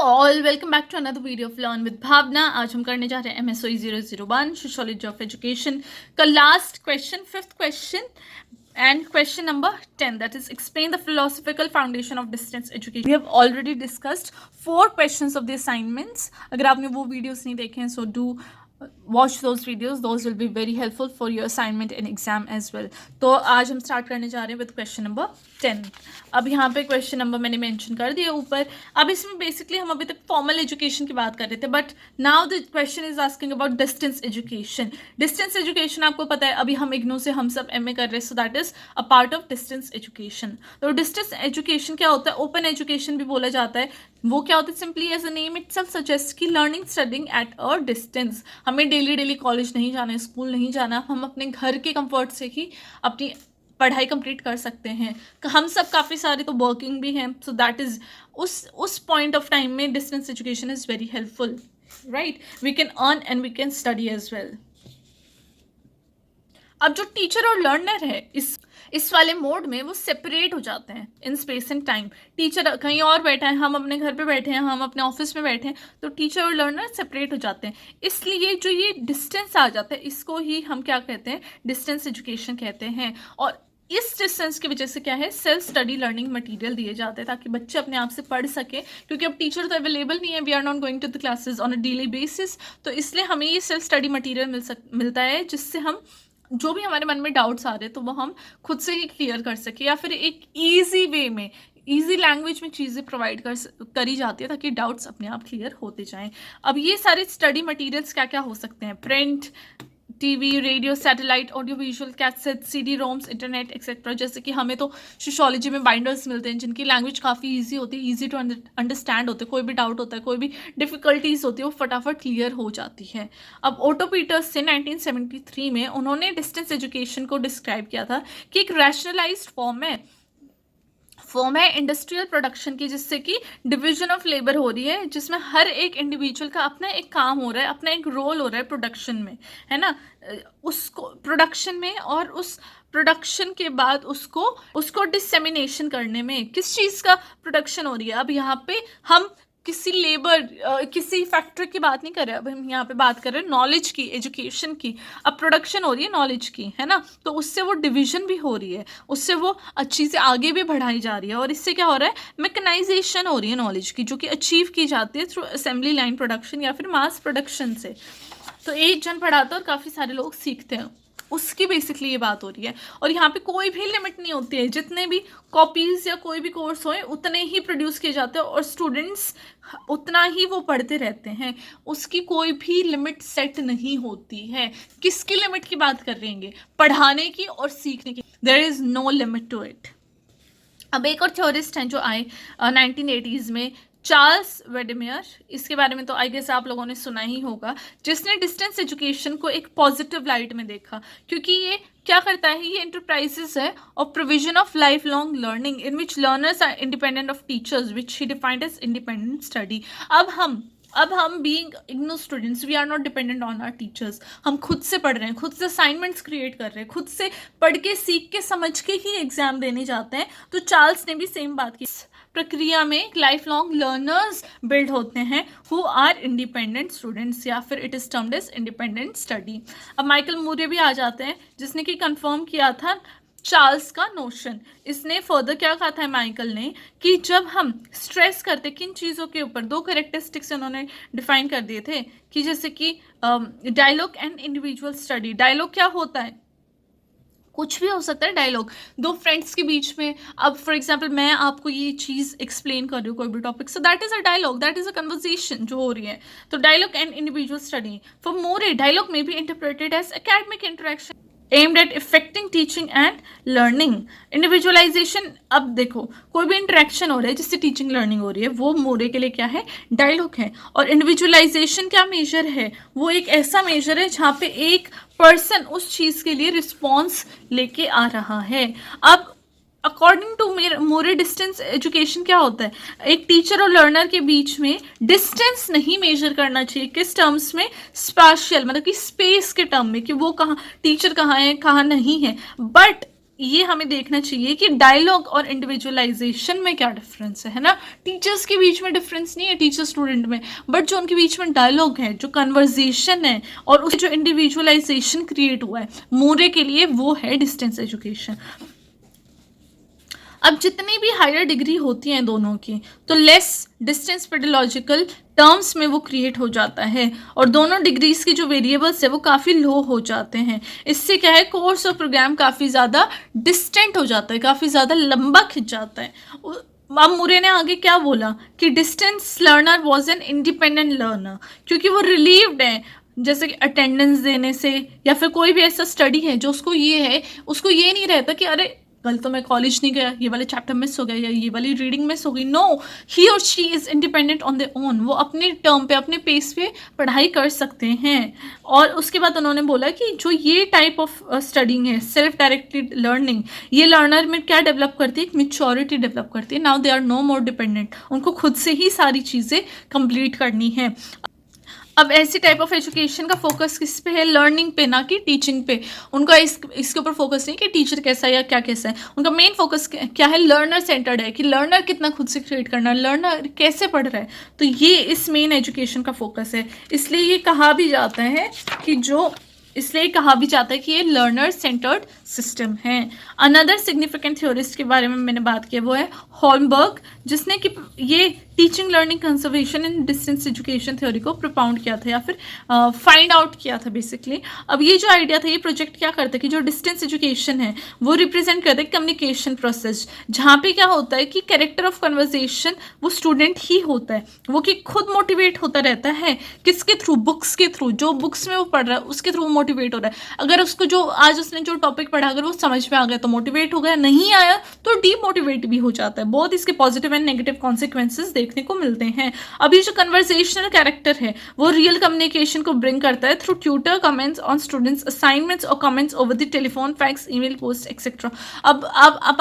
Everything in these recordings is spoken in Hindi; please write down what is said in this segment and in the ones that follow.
All welcome back to another video of learn with Bhavana. आज हम करने जा रहे हैं MSOE 001 सोशियोलॉजी ऑफ एजुकेशन का last question, fifth question and question number 10, that is explain the philosophical foundation of distance education. We have already discussed 4 questions of the assignments. अगर आपने वो वीडियोस नहीं देखे हैं so do watch those videos, those will be very helpful for your assignment and exam as well. तो आज हम स्टार्ट करने जा रहे हैं विद क्वेश्चन नंबर 10. अब यहाँ पे क्वेश्चन नंबर मैंने मेंशन कर दिया ऊपर. अब इसमें बेसिकली हम अभी तक फॉर्मल एजुकेशन की बात कर रहे थे, but now the question is asking about distance education. Distance education आपको पता है अभी हम इग्नू से हम सब MA कर रहे हैं, so that is a part of distance education. तो डिस्टेंस एजुकेशन क्या होता है? ओपन एजुकेशन भी बोला जाता है. वो क्या होता है? Simply as a name itself suggest कि learning studying at a distance. हमें डेली कॉलेज नहीं जाना है, स्कूल नहीं जाना, हम अपने घर के कंफर्ट से ही अपनी पढ़ाई कंप्लीट कर सकते हैं. हम सब काफ़ी सारे तो वर्किंग भी हैं, सो दैट इज़ उस पॉइंट ऑफ टाइम में distance education is very helpful, right? We can earn and we can study as well. अब जो टीचर और लर्नर है इस वाले मोड में वो सेपरेट हो जाते हैं in space and time. Teacher कहीं और बैठा है, हम अपने घर पे बैठे हैं, हम अपने ऑफिस में बैठे हैं, तो टीचर और लर्नर सेपरेट हो जाते हैं. इसलिए जो ये डिस्टेंस आ जाता है इसको ही हम क्या कहते हैं? डिस्टेंस एजुकेशन कहते हैं. और इस डिस्टेंस की वजह से क्या है? सेल्फ स्टडी लर्निंग मटेरियल दिए जाते हैं ताकि बच्चे अपने आप से पढ़ सके, क्योंकि अब टीचर तो अवेलेबल नहीं है, we are not going to the classes on a daily basis. तो इसलिए हमें ये सेल्फ स्टडी मटेरियल मिलता है जिससे हम जो भी हमारे मन में डाउट्स आ रहे हैं तो वो हम खुद से ही क्लियर कर सके, या फिर एक ईजी वे में, ईजी लैंग्वेज में चीज़ें प्रोवाइड करी जाती है ताकि डाउट्स अपने आप क्लियर होते जाएं. अब ये सारे स्टडी मटेरियल्स क्या क्या हो सकते हैं? Print, TV, radio, satellite, audio visual, cassette, CD roams, internet etcetera. जैसे कि हमें तो सोशियोलॉजी में बाइंडर्स मिलते हैं जिनकी लैंग्वेज काफ़ी इजी होती है, इजी टू अंडरस्टैंड होते हैं. कोई भी डाउट होता है, कोई भी डिफ़िकल्टीज होती है, वो फटाफट क्लियर हो जाती है. अब ओटो पीटर्स से 1973 में उन्होंने डिस्टेंस एजुकेशन को डिस्क्राइब किया था कि एक रैशनलाइज्ड फॉर्म है इंडस्ट्रियल प्रोडक्शन की, जिससे कि डिवीजन ऑफ लेबर हो रही है, जिसमें हर एक इंडिविजुअल का अपना एक काम हो रहा है, अपना एक रोल हो रहा है प्रोडक्शन में, है ना? उसको प्रोडक्शन में, और उस प्रोडक्शन के बाद उसको डिसेमिनेशन करने में किस चीज़ का प्रोडक्शन हो रही है. अब यहाँ पे हम किसी फैक्टर की बात नहीं कर रहे, अब हम यहाँ पे बात कर रहे हैं नॉलेज की, एजुकेशन की. अब प्रोडक्शन हो रही है नॉलेज की, है ना? तो उससे वो डिवीजन भी हो रही है, उससे वो अच्छी से आगे भी बढ़ाई जा रही है. और इससे क्या हो रहा है? मैकेनाइजेशन हो रही है नॉलेज की, जो कि अचीव की जाती है थ्रू असेंबली लाइन प्रोडक्शन या फिर मास प्रोडक्शन से. तो एक जन पढ़ाता है और काफ़ी सारे लोग सीखते हैं, उसकी बेसिकली ये बात हो रही है. और यहाँ पे कोई भी लिमिट नहीं होती है, जितने भी कॉपीज़ या कोई भी कोर्स होए उतने ही प्रोड्यूस किए जाते हैं और स्टूडेंट्स उतना ही वो पढ़ते रहते हैं. उसकी कोई भी लिमिट सेट नहीं होती है. किसकी लिमिट की बात कर रहे हैं? पढ़ाने की और सीखने की. There is no limit to it. अब एक और थ्योरिस्ट हैं जो आए 1980s में, चार्ल्स वेडेमेयर. इसके बारे में तो आई गेस आप लोगों ने सुना ही होगा, जिसने डिस्टेंस एजुकेशन को एक पॉजिटिव लाइट में देखा, क्योंकि ये क्या करता है? ये एंटरप्राइजेस है of provision of life long learning in which learners are independent of teachers, which he defined as independent study. अब हम being IGNOU students, we are not dependent on our teachers. हम खुद से पढ़ रहे हैं, खुद से असाइनमेंट्स क्रिएट कर रहे हैं, खुद से पढ़ के, सीख के, समझ के ही एग्जाम देने जाते हैं. तो चार्ल्स ने भी सेम बात की. प्रक्रिया में लाइफ लॉन्ग लर्नर्स बिल्ड होते हैं हु आर इंडिपेंडेंट स्टूडेंट्स, या फिर it is termed as independent study. अब माइकल मूरे भी आ जाते हैं, जिसने कि कंफर्म किया था चार्ल्स का नोशन. इसने फर्दर क्या कहा था माइकल ने, कि जब हम स्ट्रेस करते किन चीज़ों के ऊपर, 2 कैरेक्टरिस्टिक्स उन्होंने डिफाइन कर दिए थे, कि जैसे कि dialogue and individual study. Dialogue क्या होता है? कुछ भी हो सकता है डायलॉग, 2 फ्रेंड्स के बीच में. अब फॉर एग्जांपल मैं आपको ये चीज़ एक्सप्लेन कर रही हूँ, कोई भी topic, so that is a dialogue, that is a conversation जो हो रही है. तो dialogue and individual study. For Moore, dialogue में be interpreted as academic interaction aimed at affecting teaching and learning. Individualisation, अब देखो कोई भी इंटरेक्शन हो रहा है जिससे टीचिंग लर्निंग हो रही है, वो मोरे के लिए क्या है? डायलॉग है. और इंडिविजुअलाइजेशन क्या मेजर है? वो एक ऐसा मेजर है जहाँ पे एक पर्सन उस चीज़ के लिए रिस्पॉन्स लेके आ रहा है. अब according to Moore distance education क्या होता है? एक टीचर और लर्नर के बीच में डिस्टेंस नहीं मेजर करना चाहिए. किस टर्म्स में? स्पाशियल, मतलब कि स्पेस के टर्म में, कि वो कहाँ, टीचर कहाँ है, कहाँ नहीं है. बट ये हमें देखना चाहिए कि डायलॉग और इंडिविजुअलाइजेशन में क्या डिफरेंस है ना। टीचर्स के बीच में डिफरेंस नहीं है टीचर स्टूडेंट में, बट जो उनके बीच में डायलॉग है, जो कन्वर्जेशन है और उससे जो इंडिविजुअलाइजेशन क्रिएट हुआ है मोरे के लिए, वो है डिस्टेंस एजुकेशन। अब जितनी भी हायर डिग्री होती हैं दोनों की, तो लेस डिस्टेंस पेडोलॉजिकल टर्म्स में वो क्रिएट हो जाता है और दोनों डिग्रीज की जो वेरिएबल्स है वो काफ़ी लो हो जाते हैं। इससे क्या है, कोर्स और प्रोग्राम काफ़ी ज़्यादा डिस्टेंट हो जाता है, काफ़ी ज़्यादा लंबा खिंच जाता है। अब मुरे ने आगे क्या बोला कि distance learner was an independent learner, क्योंकि वो रिलीव्ड है जैसे कि अटेंडेंस देने से, या फिर कोई भी ऐसा स्टडी है जो उसको ये है, उसको ये नहीं रहता कि अरे कल तो मैं कॉलेज नहीं गया, ये वाले चैप्टर मिस हो गया या ये वाली रीडिंग मिस हो गई। नो, ही और she is independent on their own, वो अपने टर्म पे, अपने पेस पे पढ़ाई कर सकते हैं। और उसके बाद उन्होंने बोला कि जो ये टाइप ऑफ स्टडिंग है, सेल्फ डायरेक्टेड लर्निंग, ये लर्नर में क्या डेवलप करती है, एक मेच्योरिटी डेवलप करती है। Now they are no more dependent, उनको खुद से ही सारी चीज़ें कंप्लीट करनी है। अब ऐसी टाइप ऑफ एजुकेशन का फोकस किस पे है, लर्निंग पे, ना कि टीचिंग पे। उनका इसके ऊपर फोकस नहीं कि टीचर कैसा है या क्या कैसा है, उनका मेन फोकस क्या है, लर्नर सेंटर्ड है कि लर्नर कितना खुद से क्रिएट करना है, लर्नर कैसे पढ़ रहा है। तो ये इस मेन एजुकेशन का फोकस है। इसलिए ये कहा भी जाता है कि ये लर्नर सेंटर्ड सिस्टम है। अनदर सिग्निफिकेंट थ्योरिस्ट के बारे में मैंने बात की, वो है होलमबर्ग, जिसने कि ये teaching learning conservation in distance education theory को प्रोपाउंड किया था या फिर फाइंड आउट किया था बेसिकली। अब ये जो आइडिया था, ये प्रोजेक्ट क्या करता है कि जो डिस्टेंस एजुकेशन है वो रिप्रेजेंट करता है कम्युनिकेशन प्रोसेस, जहाँ पे क्या होता है कि कैरेक्टर ऑफ कन्वर्सेशन वो स्टूडेंट ही होता है, वो कि खुद मोटिवेट होता रहता है। किसके थ्रू, बुक्स के थ्रू, जो बुक्स में वो पढ़ रहा है उसके थ्रू मोटिवेट हो रहा है। अगर उसको जो आज उसने जो टॉपिक पढ़ा अगर वो समझ में आ गया तो मोटिवेट हो गया, नहीं आया तो डीमोटिवेट भी हो जाता है। बहुत इसके पॉजिटिव एंड नेगेटिव कॉन्सिक्वेंसेज देखने को मिलते हैं। अब ये जो कन्वर्सेशनल कैरेक्टर है वो रियल कम्युनिकेशन को ब्रिंग करता है through tutor comments on students assignments और comments over the telephone, fax, email, post etcetera. अब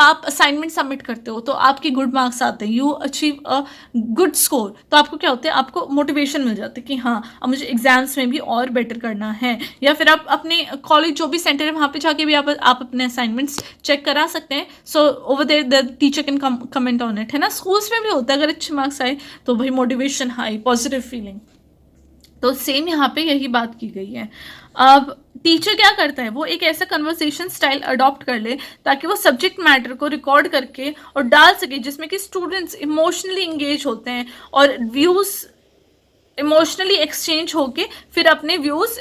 आप असाइनमेंट सबमिट करते हो तो आपके गुड मार्क्स आते हैं, you achieve a good score, तो आपको क्या होता है, आपको मोटिवेशन मिल जाती है कि हाँ अब मुझे एग्जाम्स में भी और बेटर करना है। या फिर आप अपने कॉलेज जो भी सेंटर है वहाँ पे जाके भी आप अपने असाइनमेंट्स चेक करा सकते हैं। So over there the teacher can comment on it, है ना। स्कूल्स में भी होता है, अगर अच्छे मार्क्स आए तो भाई मोटिवेशन हाई, पॉजिटिव फीलिंग। तो सेम यहाँ पे यही बात की गई है। अब टीचर क्या करता है, वो एक ऐसा कन्वर्सेशन स्टाइल अडॉप्ट कर ले ताकि वो सब्जेक्ट मैटर को रिकॉर्ड करके और डाल सके जिसमें कि स्टूडेंट्स इमोशनली इंगेज होते हैं और व्यूज़ इमोशनली एक्सचेंज होके फिर अपने व्यूज़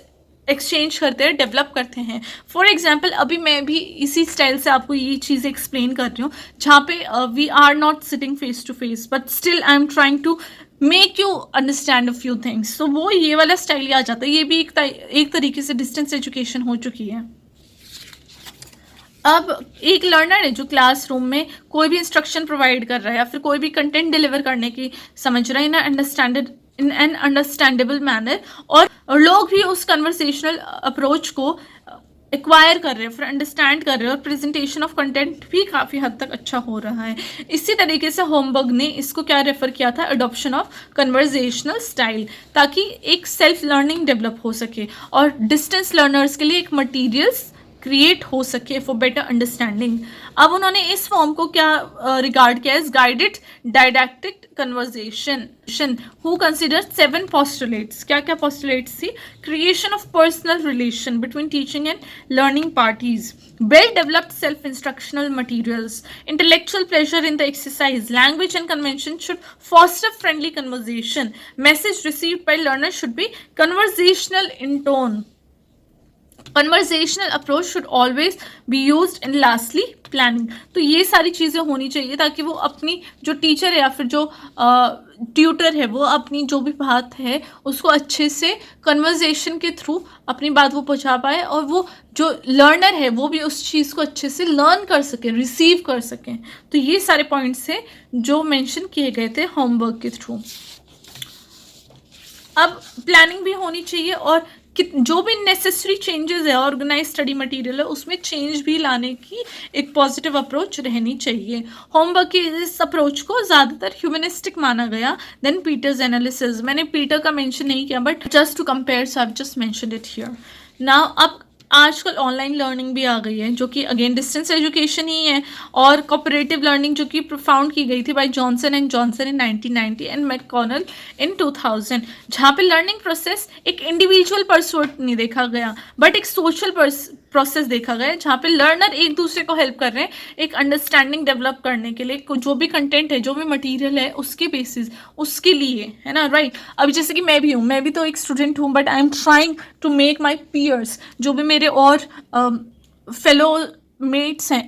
एक्सचेंज करते हैं, डेवलप करते हैं। फॉर एग्जाम्पल अभी मैं भी इसी स्टाइल से आपको ये चीज़ें एक्सप्लेन कर रही हूँ, जहाँ पे we are not sitting face to face but still I am trying to make you understand a few things. तो वो ये वाला स्टाइल आ जाता है। ये भी एक तरीके से डिस्टेंस एजुकेशन हो चुकी है। अब एक लर्नर है जो क्लासरूम में कोई भी इंस्ट्रक्शन प्रोवाइड कर रहा है या फिर कोई भी कंटेंट डिलीवर करने की समझ रहा है इन एन अंडरस्टैंडेबल मैनर, और लोग भी उस कन्वर्सेशनल अप्रोच को एक्वायर कर रहे हैं, फिर अंडरस्टैंड कर रहे हैं और प्रेजेंटेशन ऑफ कंटेंट भी काफ़ी हद तक अच्छा हो रहा है। इसी तरीके से होमबर्ग ने इसको क्या रेफर किया था, अडॉप्शन ऑफ कन्वर्सेशनल स्टाइल, ताकि एक सेल्फ लर्निंग डेवलप हो सके और डिस्टेंस लर्नर्स के लिए एक मटीरियल्स क्रिएट हो सके फॉर बेटर अंडरस्टैंडिंग। अब उन्होंने इस फॉर्म को क्या रिगार्ड किया as guided didactic conversation who consider 7 postulates। क्या क्या postulates थी, creation of personal relation between teaching and learning parties, well developed self instructional materials, intellectual pleasure in the exercise, language and convention should foster friendly conversation, message received by learners should be conversational in tone, conversational approach should always be use in lastly planning. तो ये सारी चीज़ें होनी चाहिए ताकि वो अपनी जो टीचर है या फिर जो ट्यूटर है वो अपनी जो भी बात है उसको अच्छे से कन्वर्सेशन के थ्रू अपनी बात वो पहुंचा पाए और वो जो लर्नर है वो भी उस चीज़ को अच्छे से लर्न कर सके, रिसीव कर सकें। तो ये सारे पॉइंट्स हैं जो मेंशन किए गए थे होमवर्क के थ्रू। अब प्लानिंग भी होनी चाहिए और जो भी नेसेसरी चेंजेस है ऑर्गेनाइज स्टडी मटेरियल है उसमें चेंज भी लाने की एक पॉजिटिव अप्रोच रहनी चाहिए। होमवर्क की इस अप्रोच को ज़्यादातर ह्यूमनिस्टिक माना गया देन पीटर्स एनालिसिस। मैंने पीटर का मेंशन नहीं किया but just to compare so I just mention it here. Now अब आजकल ऑनलाइन लर्निंग भी आ गई है, जो कि अगेन डिस्टेंस एजुकेशन ही है, और कोऑपरेटिव लर्निंग जो कि प्रोफाउंड की गई थी by Johnson and Johnson in 1990 and McConnell in 2000, जहाँ पे लर्निंग प्रोसेस एक इंडिविजुअल परसुएट नहीं देखा गया बट एक सोशल प्रोसेस देखा गया, जहाँ पे लर्नर एक दूसरे को हेल्प कर रहे हैं एक अंडरस्टैंडिंग डेवलप करने के लिए, जो भी कंटेंट है, जो भी मटेरियल है, उसके बेसिस, उसके लिए, है ना, राइट। अब जैसे कि मैं भी तो एक स्टूडेंट हूँ, but I am trying to make my peers, जो भी मेरे और फेलो मेट्स हैं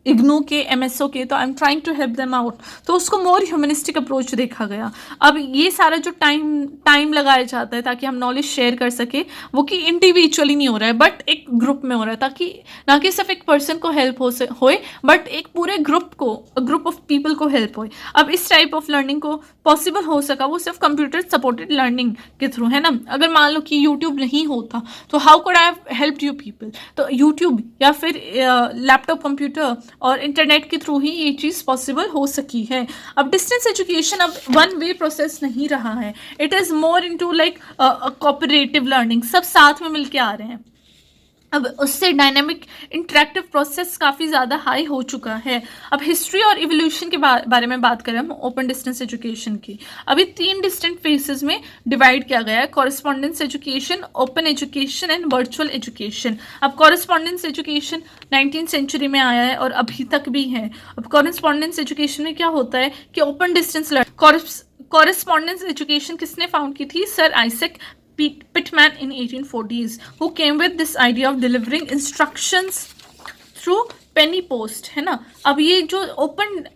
इग्नू के एमएसओ के, तो I am trying to help them out, तो उसको मोर ह्यूमनिस्टिक अप्रोच देखा गया। अब ये सारा जो टाइम लगाया जाता है ताकि हम नॉलेज शेयर कर सके, वो कि इंडिविजुअली नहीं हो रहा है बट एक ग्रुप में हो रहा है, ताकि ना कि सिर्फ एक पर्सन को हेल्प होए बट एक पूरे ग्रुप ऑफ पीपल को हेल्प होए। अब इस टाइप ऑफ लर्निंग को पॉसिबल हो सका वो सिर्फ कंप्यूटर सपोर्टेड लर्निंग के थ्रू, है ना। अगर मान लो कि यूट्यूब नहीं होता तो how could I have helped you people, तो यूट्यूब या फिर लैपटॉप कंप्यूटर और इंटरनेट के थ्रू ही ये चीज़ पॉसिबल हो सकी है। अब डिस्टेंस एजुकेशन अब वन वे प्रोसेस नहीं रहा है, it is more into like cooperative learning, सब साथ में मिलके आ रहे हैं। अब उससे डायनामिक इंटरेक्टिव प्रोसेस काफ़ी ज़्यादा हाई हो चुका है। अब हिस्ट्री और इवोल्यूशन के बारे में बात करें हम ओपन डिस्टेंस एजुकेशन की, अभी 3 डिस्टेंट फेसेस में डिवाइड किया गया है, correspondence education, open education and virtual education. अब कॉरेस्पॉन्डेंस एजुकेशन 19th सेंचुरी में आया है और अभी तक भी है। अब कॉरेस्पॉन्डेंस एजुकेशन में क्या होता है कि ओपन डिस्टेंस कॉरेस्पॉन्डेंस एजुकेशन किसने फाउंड की थी? Sir Isaac Pittman in 1840s, who came with this idea of delivering instructions through penny post, है ना। अब ये जो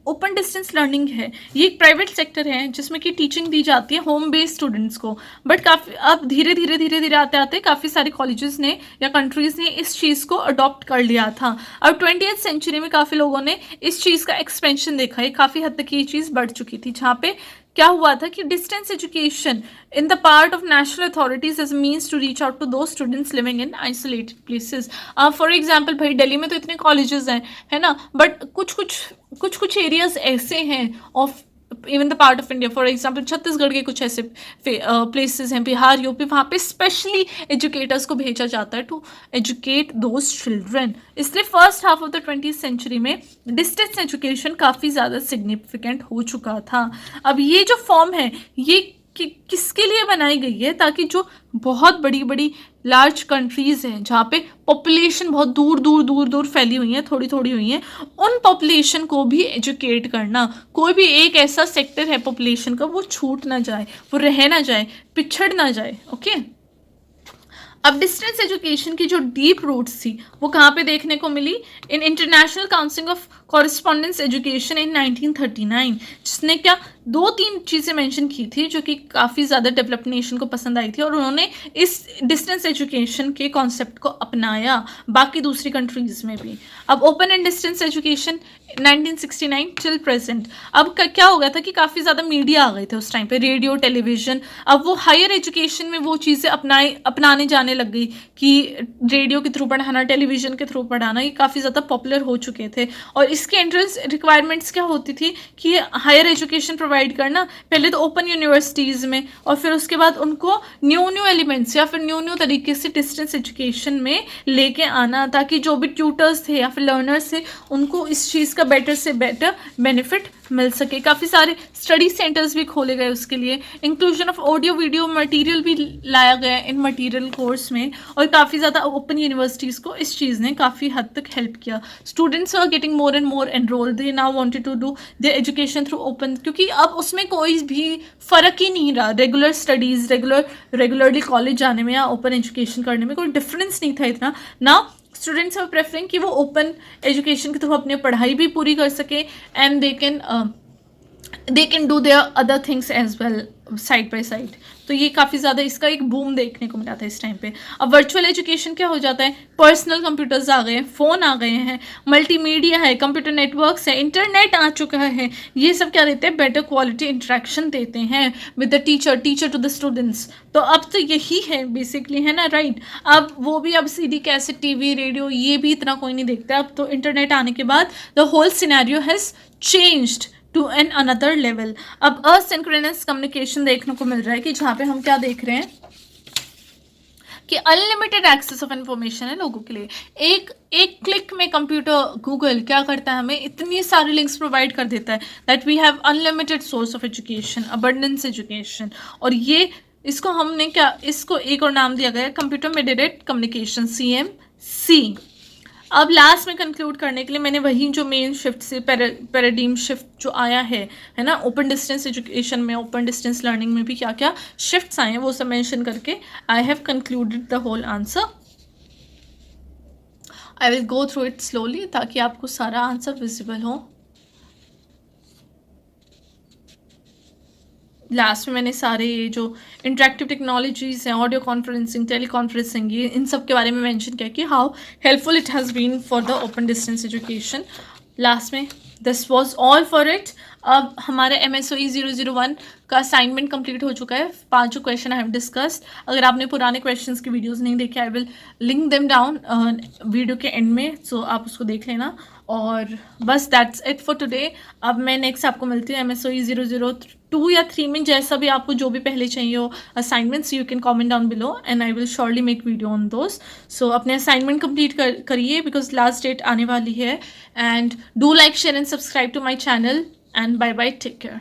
ओपन डिस्टेंस लर्निंग है, ये एक प्राइवेट सेक्टर है जिसमें कि टीचिंग दी जाती है होम बेस्ड स्टूडेंट्स को, बट काफ़ी अब धीरे धीरे आते आते काफ़ी सारे कॉलेजेस ने या कंट्रीज़ ने इस चीज़ को अडॉप्ट कर लिया था। अब 20th सेंचुरी में काफ़ी लोगों ने इस चीज़ का एक्सपेंशन देखा है, काफ़ी हद तक ये चीज़ बढ़ चुकी थी, जहाँ पे क्या हुआ था कि distance education in the part of national authorities as means to reach out to दो students living in isolated places. For example भाई दिल्ली में तो इतने कॉलेजेस हैं, है ना, बट कुछ एरियाज ऐसे हैं of even the part of India, for example Chhattisgarh के कुछ ऐसे प्लेसेस हैं, बिहार, यूपी, वहाँ पे स्पेशली एजुकेटर्स को भेजा जाता है टू एजुकेट दोज चिल्ड्रन। इसलिए first half of the 20th century में डिस्टेंस एजुकेशन काफ़ी ज़्यादा सिग्निफिकेंट हो चुका था। अब ये जो फॉर्म है ये किसके लिए बनाई गई है? ताकि जो बहुत बड़ी लार्ज कंट्रीज़ हैं जहाँ पे पॉपुलेशन बहुत दूर फैली हुई है, थोड़ी हुई है, उन पॉपुलेशन को भी एजुकेट करना। कोई भी एक ऐसा सेक्टर है पॉपुलेशन का वो छूट ना जाए, वो रह ना जाए, पिछड़ ना जाए, ओके। अब डिस्टेंस एजुकेशन की जो डीप रूट्स थी वो कहाँ पे देखने को मिली? In International Council of Correspondence Education in 1939, जिसने क्या 2-3 चीज़ें मेंशन की थी जो कि काफ़ी ज़्यादा डेवलप्ड नेशन को पसंद आई थी, और उन्होंने इस डिस्टेंस एजुकेशन के कॉन्सेप्ट को अपनाया बाकी दूसरी कंट्रीज़ में भी। अब open and distance education 1969 till present. अब क्या हो गया था कि काफ़ी ज़्यादा मीडिया आ गए थे उस टाइम पे, रेडियो, टेलीविज़न। अब वो हायर एजुकेशन में वो चीज़ें अपनाने जाने लग गई कि रेडियो के थ्रू पढ़ाना, टेलीविज़न के थ्रू पढ़ाना, ये काफ़ी ज़्यादा पॉपुलर हो चुके थे। और इसके एंट्रेंस रिक्वायरमेंट्स क्या होती थी कि हायर एजुकेशन प्रोवाइड करना, पहले तो ओपन यूनिवर्सिटीज़ में, और फिर उसके बाद उनको न्यू एलिमेंट्स या फिर न्यू तरीके से डिस्टेंस एजुकेशन में लेके आना, ताकि जो भी ट्यूटर्स थे या फिर लर्नर्स थे उनको इस चीज़ का बेटर से बेटर बेनिफिट मिल सके। काफ़ी सारे स्टडी सेंटर्स भी खोले गए उसके लिए, inclusion of audio video material भी लाया गया इन मटेरियल कोर्स में, और काफ़ी ज़्यादा ओपन यूनिवर्सिटीज़ को इस चीज़ ने काफ़ी हद तक हेल्प किया। Students are getting more and more enrol, they now wanted to do their education through open, क्योंकि अब उसमें कोई भी फ़र्क ही नहीं रहा, रेगुलर स्टडीज़, रेगुलरली कॉलेज जाने में या ओपन एजुकेशन करने में कोई डिफरेंस नहीं था इतना ना। स्टूडेंट्स आर प्रेफरिंग कि वो ओपन एजुकेशन के थ्रू अपनी पढ़ाई भी पूरी कर सके, and they can do their other things as well side by side. तो ये काफ़ी ज़्यादा इसका एक बूम देखने को मिला था इस टाइम पे। अब वर्चुअल एजुकेशन क्या हो जाता है? पर्सनल कंप्यूटर्स आ गए हैं, फ़ोन आ गए हैं, मल्टीमीडिया है, कंप्यूटर नेटवर्क्स है, इंटरनेट आ चुका है। ये सब क्या देते हैं? बेटर क्वालिटी इंटरेक्शन देते हैं with the teacher to the students. तो अब तो यही है बेसिकली, है ना, राइट। अब वो भी अब सीडी कैसेट, टीवी, रेडियो ये भी इतना कोई नहीं देखता। अब तो इंटरनेट आने के बाद the whole scenario has changed to an another level. अब असिंक्रोनस कम्युनिकेशन देखने को मिल रहा है कि जहाँ पे हम क्या देख रहे हैं कि अनलिमिटेड एक्सेस ऑफ इन्फॉर्मेशन है लोगों के लिए। एक एक क्लिक में कंप्यूटर गूगल क्या करता है, हमें इतनी सारी लिंक्स प्रोवाइड कर देता है that we have unlimited source of education, abundance education. और ये इसको हमने क्या, इसको एक और नाम दिया गया है कंप्यूटर मेडिएटेड कम्युनिकेशन, CMC। अब लास्ट में कंक्लूड करने के लिए मैंने वही जो मेन शिफ्ट से पैराडिम शिफ्ट जो आया है ना, ओपन डिस्टेंस एजुकेशन में, ओपन डिस्टेंस लर्निंग में भी क्या क्या शिफ्ट्स आए हैं वो सब मेंशन करके I have concluded the whole answer. I will go through it slowly ताकि आपको सारा आंसर विजिबल हो। लास्ट में मैंने सारे जो इंटरेक्टिव टेक्नोलॉजीज़ हैं, ऑडियो कॉन्फ्रेंसिंग, टेली कॉन्फ्रेंसिंग, ये इन सब के बारे में मेंशन किया कि how helpful it has been for the open distance education. Last में this was all for it. अब हमारे MSOE 001 का असाइनमेंट कंप्लीट हो चुका है। 5 क्वेश्चन आई हैव डिस्कस्ड। अगर आपने पुराने क्वेश्चंस की वीडियोस नहीं देखे, I will link them down video के एंड में, सो आप उसको देख लेना। और बस दैट्स इट फॉर टुडे। अब मैं नेक्स्ट आपको मिलती हूँ MSOE 002 या 3 में, जैसा भी आपको जो भी पहले चाहिए हो assignments, you can comment down below and I will surely make video on those. So अपने असाइनमेंट कंप्लीट करिए बिकॉज लास्ट डेट आने वाली है। And do like, share and subscribe to my channel and bye bye, take care.